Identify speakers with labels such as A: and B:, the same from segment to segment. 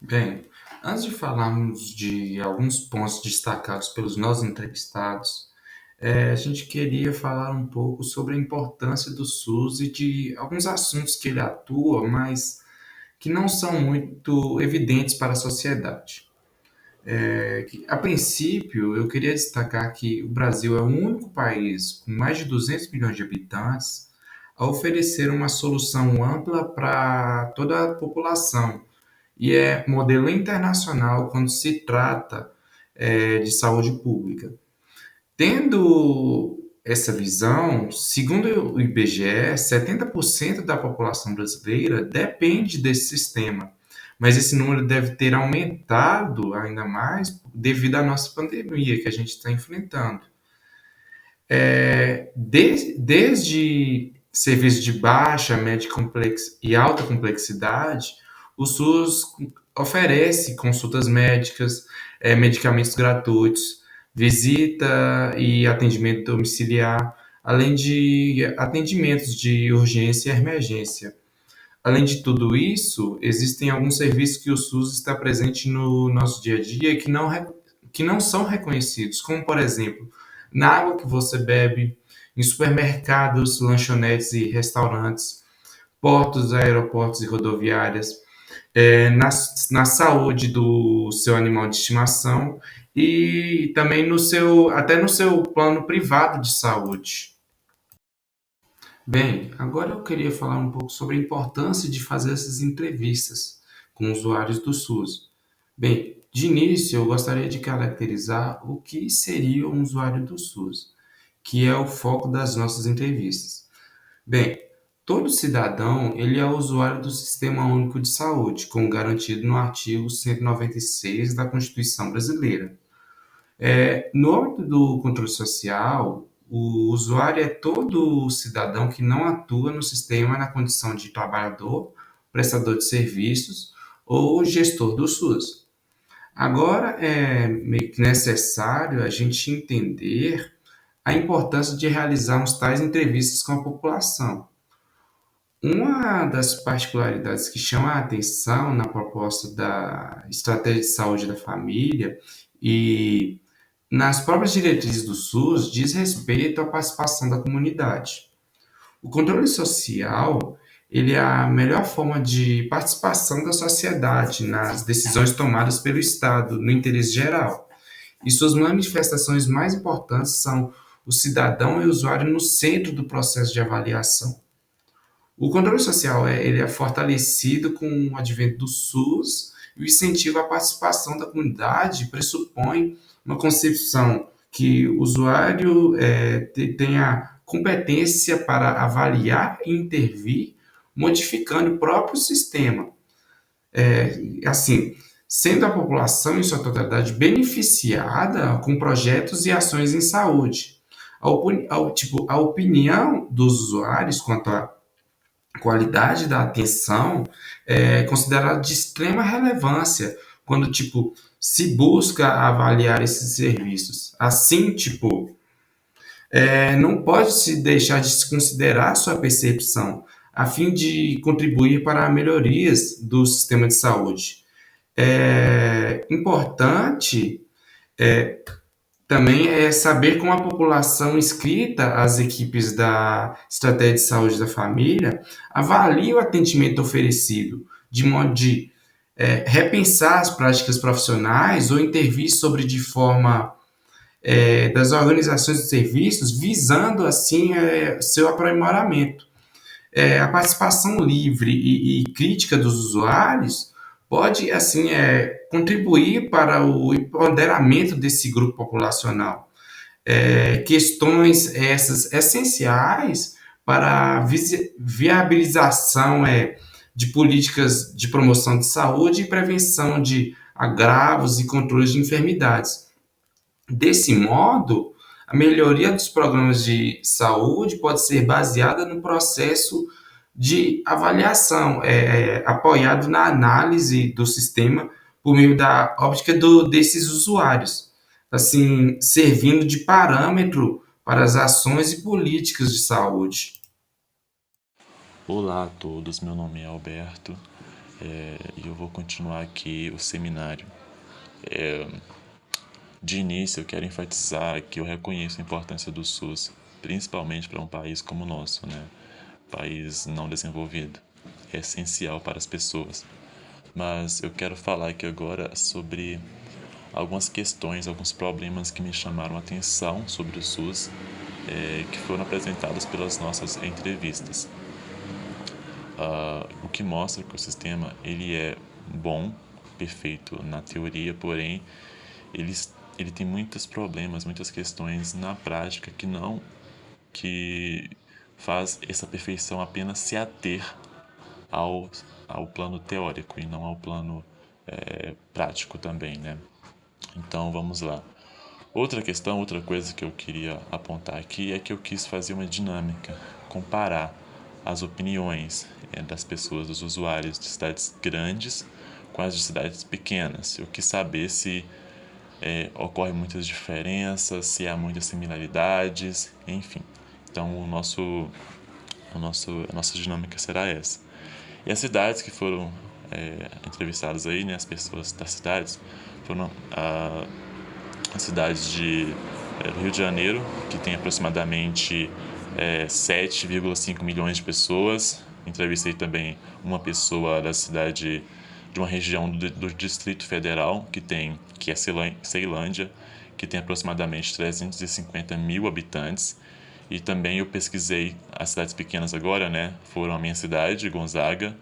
A: Bem, antes de falarmos de alguns pontos destacados pelos nossos entrevistados, a gente queria falar um pouco sobre a importância do SUS e de alguns assuntos que ele atua, mas que não são muito evidentes para a sociedade. A princípio, eu queria destacar que o Brasil é o único país com mais de 200 milhões de habitantes a oferecer uma solução ampla para toda a população e é modelo internacional quando se trata de saúde pública. Tendo essa visão, segundo o IBGE, 70% da população brasileira depende desse sistema, mas esse número deve ter aumentado ainda mais devido à nossa pandemia que a gente está enfrentando. Desde serviços de baixa, média e alta complexidade, o SUS oferece consultas médicas, medicamentos gratuitos, visita e atendimento domiciliar, além de atendimentos de urgência e emergência. Além de tudo isso, existem alguns serviços que o SUS está presente no nosso dia a dia que não são reconhecidos, como, por exemplo, na água que você bebe, em supermercados, lanchonetes e restaurantes, portos, aeroportos e rodoviárias, na saúde do seu animal de estimação e também até no seu plano privado de saúde. Bem, agora eu queria falar um pouco sobre a importância de fazer essas entrevistas com usuários do SUS. Bem, de início eu gostaria de caracterizar o que seria um usuário do SUS, que é o foco das nossas entrevistas. Bem, todo cidadão ele é usuário do Sistema Único de Saúde, como garantido no artigo 196 da Constituição Brasileira. No âmbito do controle social, o usuário é todo cidadão que não atua no sistema na condição de trabalhador, prestador de serviços ou gestor do SUS. Agora é meio que necessário a gente entender a importância de realizarmos tais entrevistas com a população. Uma das particularidades que chama a atenção na proposta da Estratégia de Saúde da Família e nas próprias diretrizes do SUS diz respeito à participação da comunidade. O controle social, ele é a melhor forma de participação da sociedade nas decisões tomadas pelo Estado no interesse geral. E suas manifestações mais importantes são o cidadão e o usuário no centro do processo de avaliação. O controle social ele é fortalecido com o advento do SUS e o incentivo à participação da comunidade pressupõe uma concepção que o usuário tenha competência para avaliar e intervir, modificando o próprio sistema. Assim, sendo a população em sua totalidade beneficiada com projetos e ações em saúde. A opinião dos usuários quanto à qualidade da atenção é considerada de extrema relevância quando, se busca avaliar esses serviços. Assim, não pode se deixar de se considerar sua percepção, a fim de contribuir para melhorias do sistema de saúde. É importante também é saber como a população inscrita às equipes da Estratégia de Saúde da Família avalia o atendimento oferecido, de modo de repensar as práticas profissionais ou intervir sobre de forma das organizações de serviços, visando assim seu aprimoramento. A participação livre e crítica dos usuários pode assim contribuir para o empoderamento desse grupo populacional. Questões essas essenciais para a viabilização de políticas de promoção de saúde e prevenção de agravos e controles de enfermidades. Desse modo, a melhoria dos programas de saúde pode ser baseada no processo de avaliação, apoiado na análise do sistema por meio da óptica desses usuários, assim, servindo de parâmetro para as ações e políticas de saúde.
B: Olá a todos, meu nome é Alberto. e eu vou continuar aqui o seminário. De início, eu quero enfatizar que eu reconheço a importância do SUS, principalmente para um país como o nosso, né? País não desenvolvido. É essencial para as pessoas. Mas eu quero falar aqui agora sobre algumas questões, alguns problemas que me chamaram a atenção sobre o SUS, que foram apresentados pelas nossas entrevistas. O que mostra que o sistema ele é bom, perfeito na teoria, porém ele tem muitos problemas, muitas questões na prática que faz essa perfeição apenas se ater ao, ao plano teórico e não ao plano prático também, né? Então vamos lá. Outra coisa que eu queria apontar aqui é que eu quis fazer uma dinâmica, comparar as opiniões das pessoas, dos usuários de cidades grandes com as de cidades pequenas. Eu quis saber se ocorrem muitas diferenças, se há muitas similaridades, enfim. Então a nossa dinâmica será essa. E as cidades que foram entrevistadas aí, né, as pessoas das cidades, foram as cidades do Rio de Janeiro, que tem aproximadamente 7,5 milhões de pessoas. Entrevistei também uma pessoa da cidade de uma região do Distrito Federal, que é Ceilândia, que tem aproximadamente 350 mil habitantes. E também eu pesquisei as cidades pequenas agora, né? Foram a minha cidade, Gonzaga,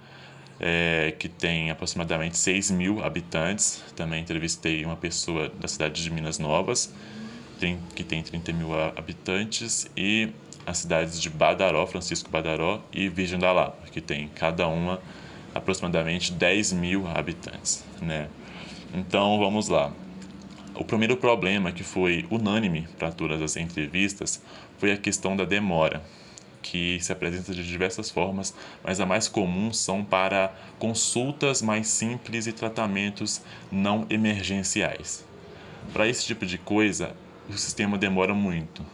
B: que tem aproximadamente 6 mil habitantes. Também entrevistei uma pessoa da cidade de Minas Novas, que tem 30 mil habitantes, e as cidades de Badaró, Francisco Badaró e Virgem da Lapa, que tem cada uma aproximadamente 10 mil habitantes, né? Então vamos lá. O primeiro problema que foi unânime para todas as entrevistas foi a questão da demora, que se apresenta de diversas formas, mas a mais comum são para consultas mais simples e tratamentos não emergenciais. Para esse tipo de coisa, o sistema demora muito.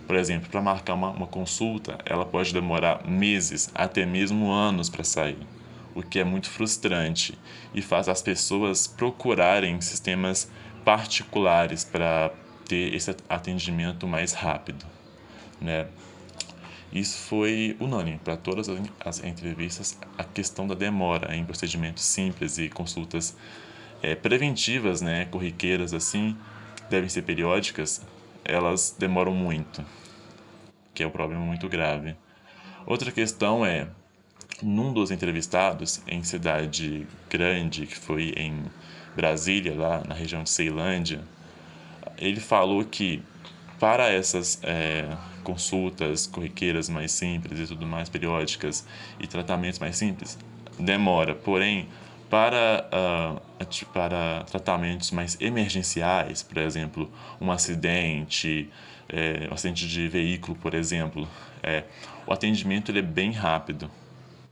B: Por exemplo, para marcar uma consulta, ela pode demorar meses, até mesmo anos para sair, o que é muito frustrante e faz as pessoas procurarem sistemas particulares para ter esse atendimento mais rápido, né? Isso foi unânime para todas as entrevistas, a questão da demora em procedimentos simples e consultas preventivas, né, corriqueiras assim, devem ser periódicas, elas demoram muito, que é um problema muito grave. Outra questão é, num dos entrevistados em cidade grande, que foi em Brasília, lá na região de Ceilândia, ele falou que para essas consultas corriqueiras mais simples e tudo mais, periódicas, e tratamentos mais simples, demora. Porém, para tratamentos mais emergenciais, por exemplo, um acidente, um acidente de veículo, por exemplo, o atendimento ele é bem rápido,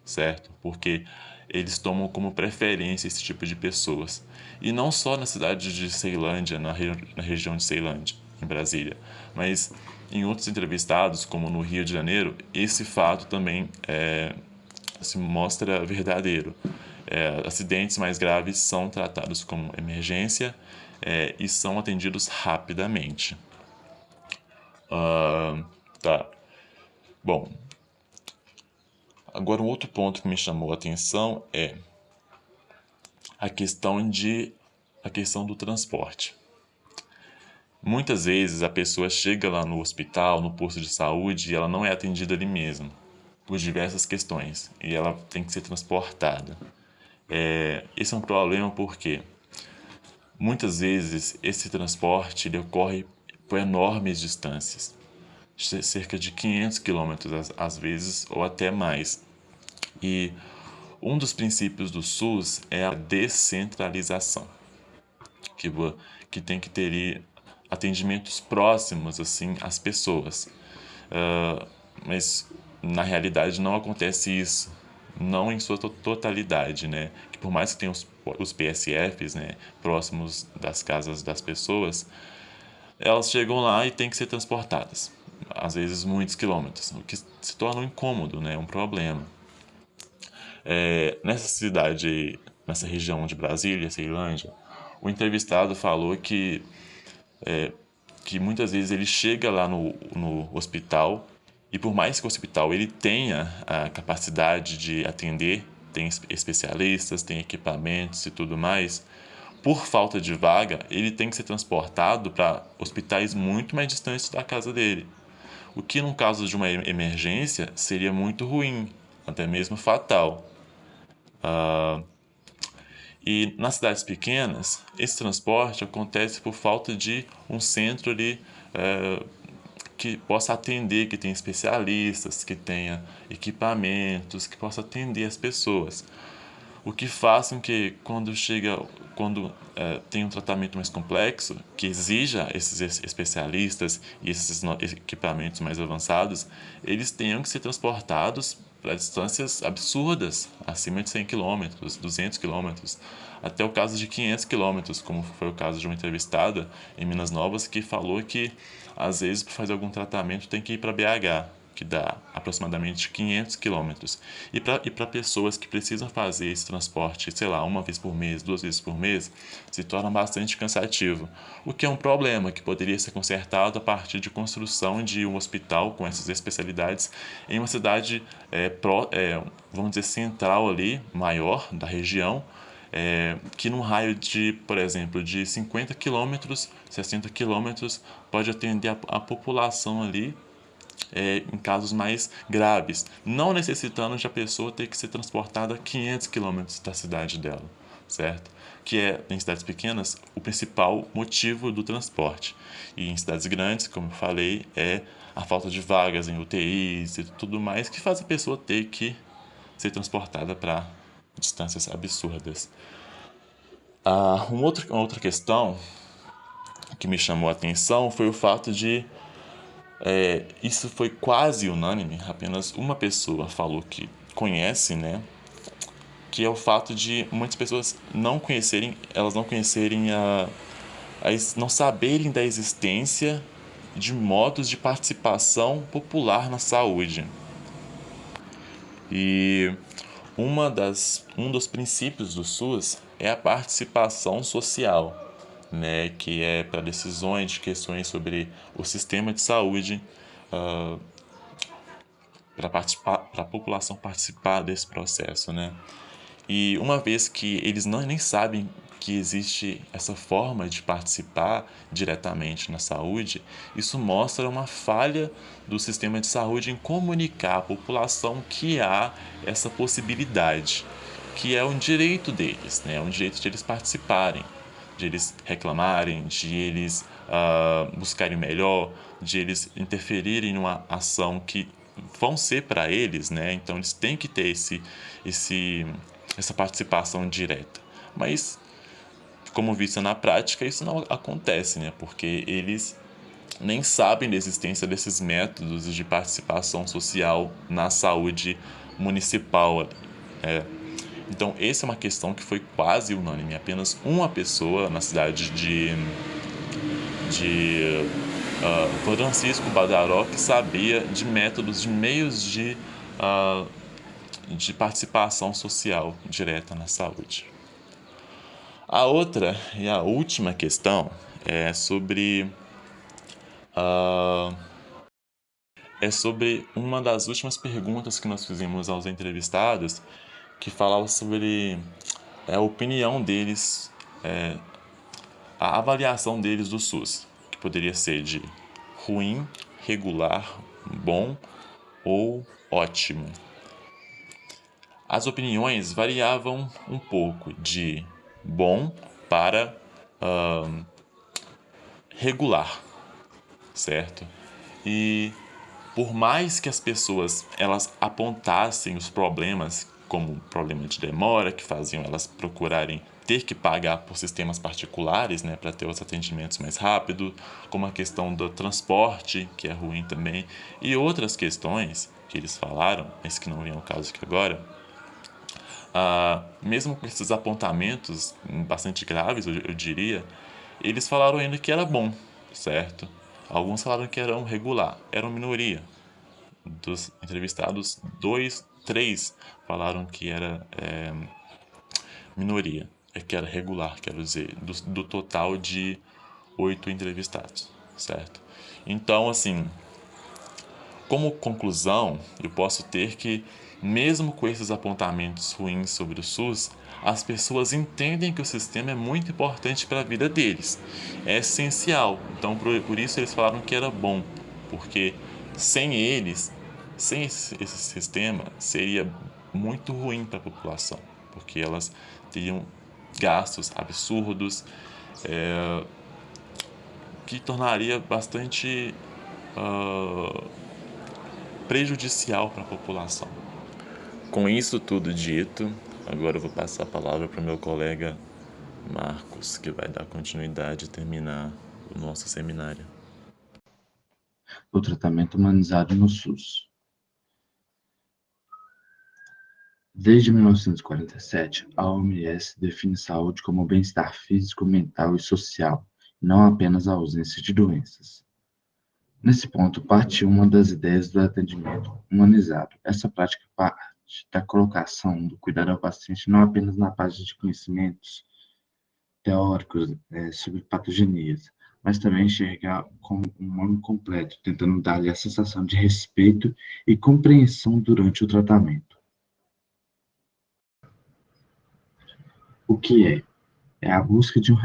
B: certo? Porque eles tomam como preferência esse tipo de pessoas. E não só na cidade de Ceilândia, na região de Ceilândia, em Brasília, mas em outros entrevistados, como no Rio de Janeiro, esse fato também se mostra verdadeiro. Acidentes mais graves são tratados como emergência e são atendidos rapidamente. Tá. Bom, agora um outro ponto que me chamou a atenção é a questão do transporte. Muitas vezes a pessoa chega lá no hospital, no posto de saúde, e ela não é atendida ali mesmo, por diversas questões, e ela tem que ser transportada. Esse é um problema porque muitas vezes esse transporte ele ocorre por enormes distâncias, cerca de 500 quilômetros às vezes, ou até mais. E um dos princípios do SUS é a descentralização, que, que tem que ter atendimentos próximos assim às pessoas. Mas na realidade não acontece isso, não em sua totalidade, né? Que por mais que tenha os PSFs, né, próximos das casas das pessoas, elas chegam lá e têm que ser transportadas, às vezes muitos quilômetros, o que se torna um incômodo, né, um problema. Nessa cidade, nessa região de Brasília, Ceilândia, o entrevistado falou que muitas vezes ele chega lá no hospital e por mais que o hospital ele tenha a capacidade de atender, tem especialistas, tem equipamentos e tudo mais, por falta de vaga, ele tem que ser transportado para hospitais muito mais distantes da casa dele. O que, no caso de uma emergência, seria muito ruim, até mesmo fatal. E nas cidades pequenas, esse transporte acontece por falta de um centro ali que possa atender, que tenha especialistas, que tenha equipamentos, que possa atender as pessoas. O que faz com que quando tem um tratamento mais complexo, que exija esses especialistas e esses equipamentos mais avançados, eles tenham que ser transportados para distâncias absurdas, acima de 100 quilômetros, 200 quilômetros, até o caso de 500 quilômetros, como foi o caso de uma entrevistada em Minas Novas que falou que às vezes para fazer algum tratamento tem que ir para BH, que dá aproximadamente 500 quilômetros. E para pessoas que precisam fazer esse transporte, sei lá, uma vez por mês, 2 vezes por mês, se torna bastante cansativo. O que é um problema que poderia ser consertado a partir de construção de um hospital com essas especialidades em uma cidade, vamos dizer, central ali, maior da região, que num raio de, por exemplo, de 50 quilômetros, 60 quilômetros, pode atender a população ali em casos mais graves, não necessitando de a pessoa ter que ser transportada a 500 quilômetros da cidade dela, certo? Que é, em cidades pequenas, o principal motivo do transporte. E em cidades grandes, como eu falei, é a falta de vagas em UTIs e tudo mais que faz a pessoa ter que ser transportada para distâncias absurdas. Uma outra questão que me chamou a atenção foi o fato de isso foi quase unânime, apenas uma pessoa falou que conhece, né? Que é o fato de muitas pessoas não conhecerem, não saberem da existência de modos de participação popular na saúde. E um dos princípios do SUS é a participação social, né, que é para decisões de questões sobre o sistema de saúde, para a população participar desse processo, né? E uma vez que eles nem sabem que existe essa forma de participar diretamente na saúde, isso mostra uma falha do sistema de saúde em comunicar à população que há essa possibilidade, que é um direito deles, né? É um direito de eles participarem, de eles reclamarem, de eles buscarem melhor, de eles interferirem numa ação que vão ser para eles, né? Então eles têm que ter essa participação direta. Mas, como visto na prática, isso não acontece, né? Porque eles nem sabem da existência desses métodos de participação social na saúde municipal. Então, essa é uma questão que foi quase unânime. Apenas uma pessoa na cidade de Francisco Badaró que sabia de métodos, de meios de participação social direta na saúde. A outra e a última questão é sobre uma das últimas perguntas que nós fizemos aos entrevistados, que falava sobre a opinião deles, a avaliação deles do SUS, que poderia ser de ruim, regular, bom ou ótimo. As opiniões variavam um pouco de bom para regular, certo? E por mais que as pessoas elas apontassem os problemas, como o problema de demora, que faziam elas procurarem ter que pagar por sistemas particulares, né, para ter os atendimentos mais rápido, como a questão do transporte, que é ruim também, e outras questões que eles falaram, mas que não vem ao caso aqui agora, mesmo com esses apontamentos bastante graves, eu diria, eles falaram ainda que era bom, certo? Alguns falaram que era regular, era uma minoria. Dos entrevistados, 3 falaram que era minoria, que era regular, quero dizer, do total de 8 entrevistados, certo? Então, assim, como conclusão, eu posso ter que, mesmo com esses apontamentos ruins sobre o SUS, as pessoas entendem que o sistema é muito importante para a vida deles, é essencial. Então, por isso eles falaram que era bom, porque sem eles, sem esse sistema, seria muito ruim para a população, porque elas teriam gastos absurdos, que tornaria bastante prejudicial para a população. Com isso tudo dito, agora eu vou passar a palavra para o meu colega Marcos, que vai dar continuidade e terminar o nosso seminário.
C: O tratamento humanizado no SUS. Desde 1947, a OMS define saúde como bem-estar físico, mental e social, não apenas a ausência de doenças. Nesse ponto, parte uma das ideias do atendimento humanizado. Essa prática parte da colocação do cuidado ao paciente não apenas na página de conhecimentos teóricos sobre patogenias, mas também enxergar como um homem completo, tentando dar-lhe a sensação de respeito e compreensão durante o tratamento. O que é? É a busca de um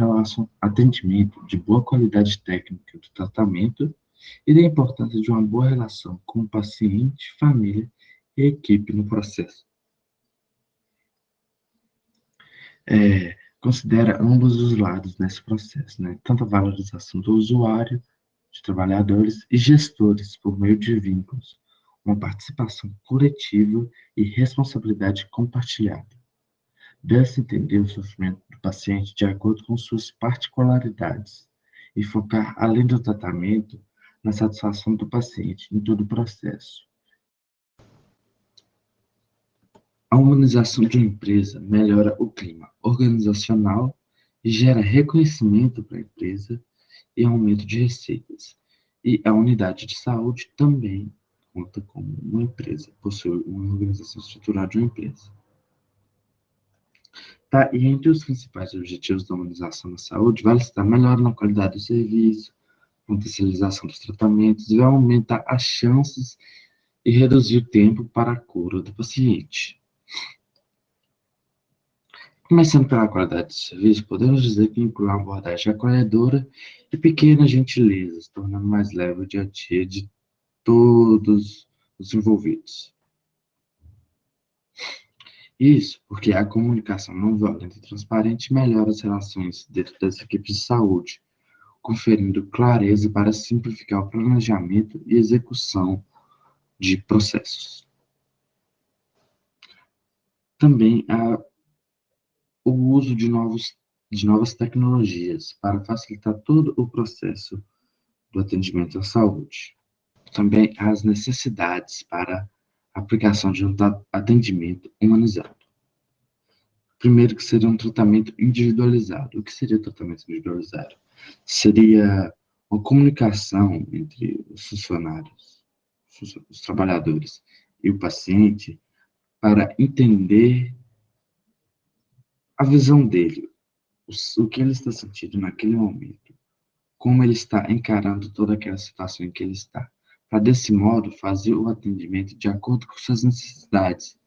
C: atendimento de boa qualidade técnica do tratamento e da importância de uma boa relação com o paciente, família e equipe no processo. Considera ambos os lados nesse processo, né? Tanto a valorização do usuário, de trabalhadores e gestores por meio de vínculos, uma participação coletiva e responsabilidade compartilhada. Deve-se entender o sofrimento do paciente de acordo com suas particularidades e focar, além do tratamento, na satisfação do paciente em todo o processo. A humanização de uma empresa melhora o clima organizacional e gera reconhecimento para a empresa e aumento de receitas. E a unidade de saúde também conta como uma empresa, possui uma organização estruturada de uma empresa. Tá, e entre os principais objetivos da humanização na saúde, vale citar melhora na qualidade do serviço, potencialização dos tratamentos, vai aumentar as chances e reduzir o tempo para a cura do paciente. Começando pela qualidade do serviço, podemos dizer que inclui uma abordagem acolhedora e pequenas gentilezas, tornando mais leve o dia a dia de todos os envolvidos. Isso porque a comunicação não violenta e transparente melhora as relações dentro das equipes de saúde, conferindo clareza para simplificar o planejamento e execução de processos. Também o uso de novas tecnologias para facilitar todo o processo do atendimento à saúde. Também as necessidades para a aplicação de um atendimento humanizado. Primeiro, que seria um tratamento individualizado. O que seria tratamento individualizado? Seria uma comunicação entre os funcionários, os trabalhadores e o paciente para entender a visão dele, o que ele está sentindo naquele momento, como ele está encarando toda aquela situação em que ele está, para desse modo fazer o atendimento de acordo com suas necessidades,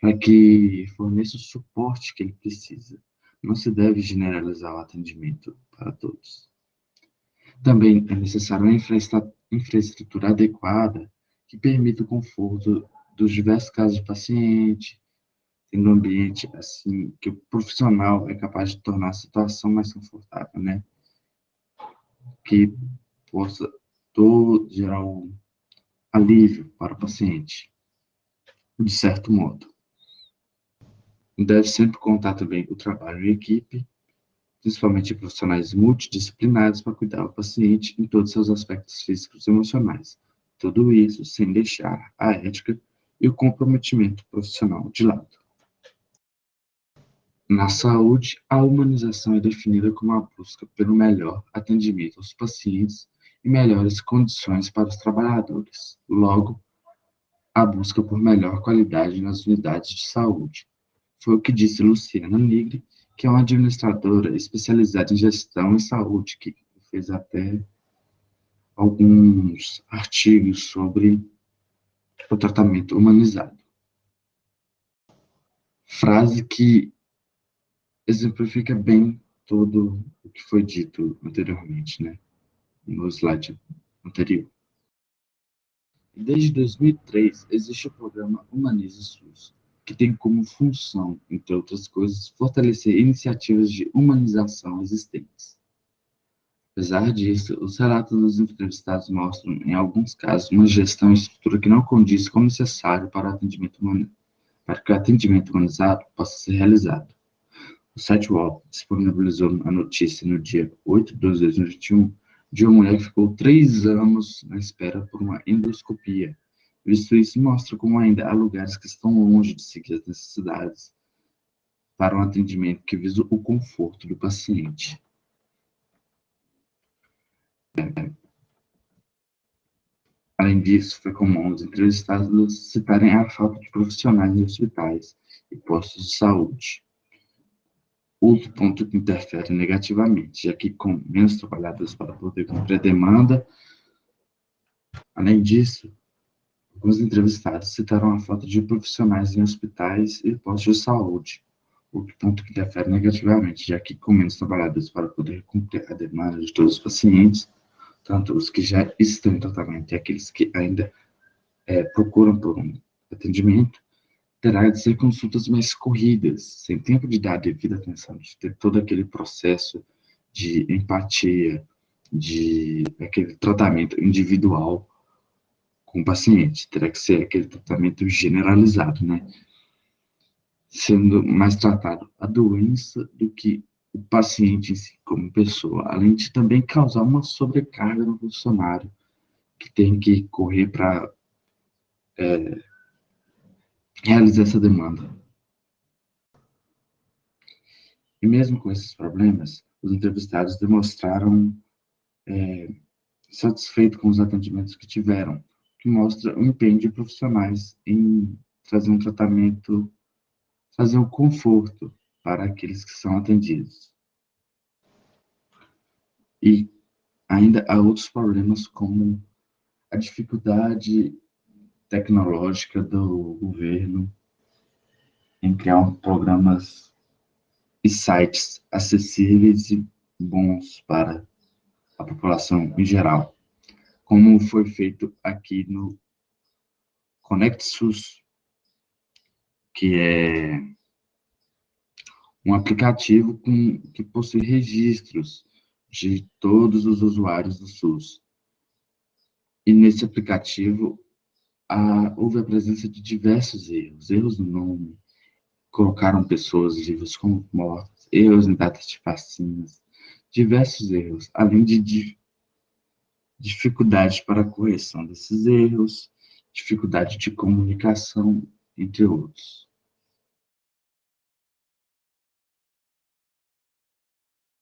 C: para que forneça o suporte que ele precisa. Não se deve generalizar o atendimento para todos. Também é necessário uma infraestrutura adequada que permita o conforto dos diversos casos de paciente, tendo um ambiente assim que o profissional é capaz de tornar a situação mais confortável, né? Que possa gerar um alívio para o paciente, de certo modo. Deve sempre contar também o trabalho em equipe, principalmente profissionais multidisciplinares para cuidar do paciente em todos seus aspectos físicos e emocionais. Tudo isso sem deixar a ética e o comprometimento profissional de lado. Na saúde, a humanização é definida como a busca pelo melhor atendimento aos pacientes e melhores condições para os trabalhadores. Logo, a busca por melhor qualidade nas unidades de saúde. Foi o que disse Luciana Nigri, que é uma administradora especializada em gestão e saúde, que fez até alguns artigos sobre o tratamento humanizado. Frase que exemplifica bem tudo o que foi dito anteriormente, né, no slide anterior. Desde 2003, existe o programa Humanize SUS, que tem como função, entre outras coisas, fortalecer iniciativas de humanização existentes. Apesar disso, os relatos dos entrevistados mostram, em alguns casos, uma gestão e estrutura que não condiz com o necessário para que o atendimento humanizado possa ser realizado. O site UOL disponibilizou a notícia no dia 8 de 12 de 2021 de uma mulher que ficou 3 anos na espera por uma endoscopia. Isso mostra como ainda há lugares que estão longe de seguir as necessidades para um atendimento que visa o conforto do paciente. Além disso, foi comum os entrevistados citarem a falta de profissionais em hospitais e postos de saúde. Outro ponto que interfere negativamente, já que com menos trabalhadores para poder cumprir a demanda. Além disso, alguns entrevistados citaram a falta de profissionais em hospitais e postos de saúde, outro ponto que interfere negativamente, já que com menos trabalhadores para poder cumprir a demanda de todos os pacientes, tanto os que já estão em tratamento e aqueles que ainda procuram por um atendimento, terá de ser consultas mais corridas, sem tempo de dar a devida atenção, de ter todo aquele processo de empatia, de aquele tratamento individual com o paciente. Terá que ser aquele tratamento generalizado, né? Sendo mais tratado a doença do que o paciente em si, como pessoa, além de também causar uma sobrecarga no funcionário, que tem que correr para realizar essa demanda. E mesmo com esses problemas, os entrevistados demonstraram satisfeitos com os atendimentos que tiveram, que mostra o empenho de profissionais em trazer um tratamento, trazer um conforto para aqueles que são atendidos. E ainda há outros problemas, como a dificuldade tecnológica do governo em criar programas e sites acessíveis e bons para a população em geral, como foi feito aqui no Conect SUS, que é um aplicativo que possui registros de todos os usuários do SUS. E nesse aplicativo houve a presença de diversos erros no nome, colocaram pessoas vivas como mortas, erros em datas de vacinas, diversos erros, além de dificuldade para a correção desses erros, dificuldade de comunicação, entre outros.